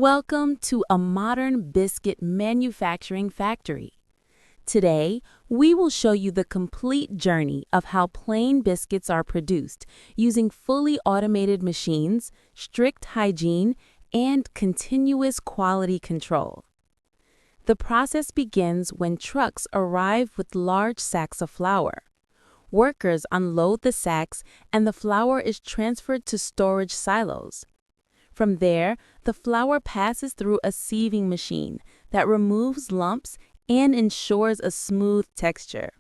Welcome to a modern biscuit manufacturing factory. Today, we will show you the complete journey of how plain biscuits are produced using fully automated machines, strict hygiene, and continuous quality control. The process begins when trucks arrive with large sacks of flour. Workers unload the sacks and the flour is transferred to storage silos. From there, the flour passes through a sieving machine that removes lumps and ensures a smooth texture.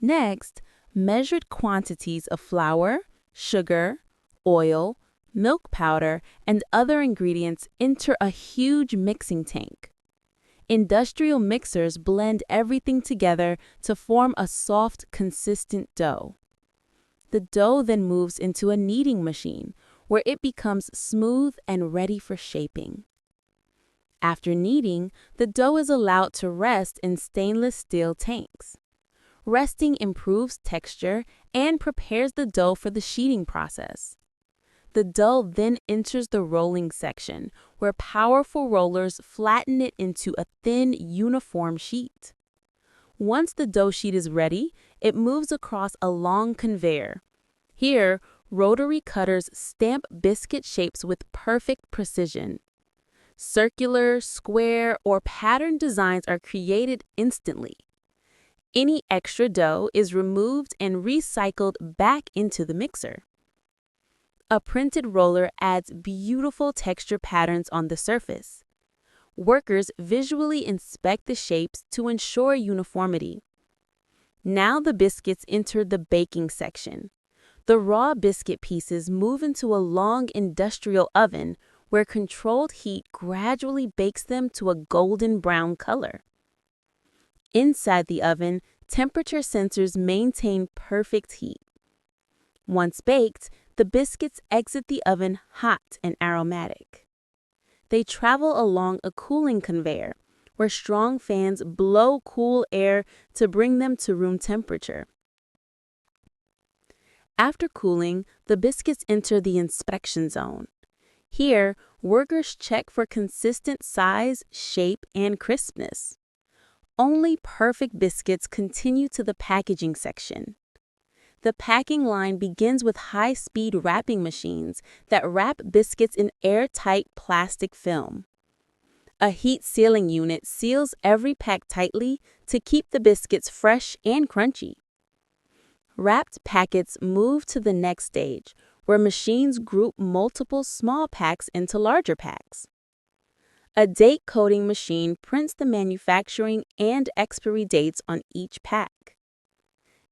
Next, measured quantities of flour, sugar, oil, milk powder, and other ingredients enter a huge mixing tank. Industrial mixers blend everything together to form a soft, consistent dough. The dough then moves into a kneading machine, where it becomes smooth and ready for shaping. After kneading, the dough is allowed to rest in stainless steel tanks. Resting improves texture and prepares the dough for the sheeting process. The dough then enters the rolling section, where powerful rollers flatten it into a thin, uniform sheet. Once the dough sheet is ready, it moves across a long conveyor. Here, rotary cutters stamp biscuit shapes with perfect precision. Circular, square, or pattern designs are created instantly. Any extra dough is removed and recycled back into the mixer. A printed roller adds beautiful texture patterns on the surface. Workers visually inspect the shapes to ensure uniformity. Now the biscuits enter the baking section. The raw biscuit pieces move into a long industrial oven where controlled heat gradually bakes them to a golden brown color. Inside the oven, temperature sensors maintain perfect heat. Once baked, the biscuits exit the oven hot and aromatic. They travel along a cooling conveyor where strong fans blow cool air to bring them to room temperature. After cooling, the biscuits enter the inspection zone. Here, workers check for consistent size, shape, and crispness. Only perfect biscuits continue to the packaging section. The packing line begins with high-speed wrapping machines that wrap biscuits in airtight plastic film. A heat sealing unit seals every pack tightly to keep the biscuits fresh and crunchy. Wrapped packets move to the next stage, where machines group multiple small packs into larger packs. A date coding machine prints the manufacturing and expiry dates on each pack.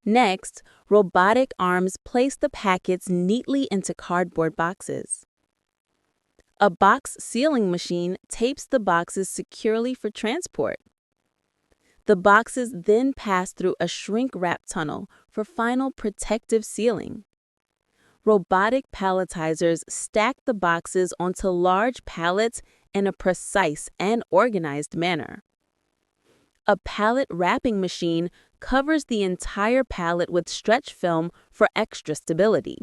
Next, robotic arms place the packets neatly into cardboard boxes. A box sealing machine tapes the boxes securely for transport. The boxes then pass through a shrink wrap tunnel for final protective sealing. Robotic palletizers stack the boxes onto large pallets in a precise and organized manner. A pallet wrapping machine covers the entire pallet with stretch film for extra stability.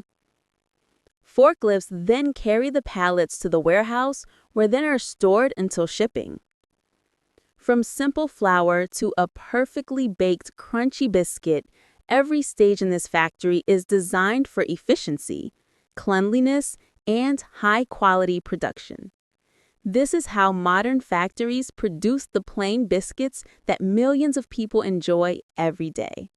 Forklifts then carry the pallets to the warehouse, where they are stored until shipping. From simple flour to a perfectly baked, crunchy biscuit, every stage in this factory is designed for efficiency, cleanliness, and high-quality production. This is how modern factories produce the plain biscuits that millions of people enjoy every day.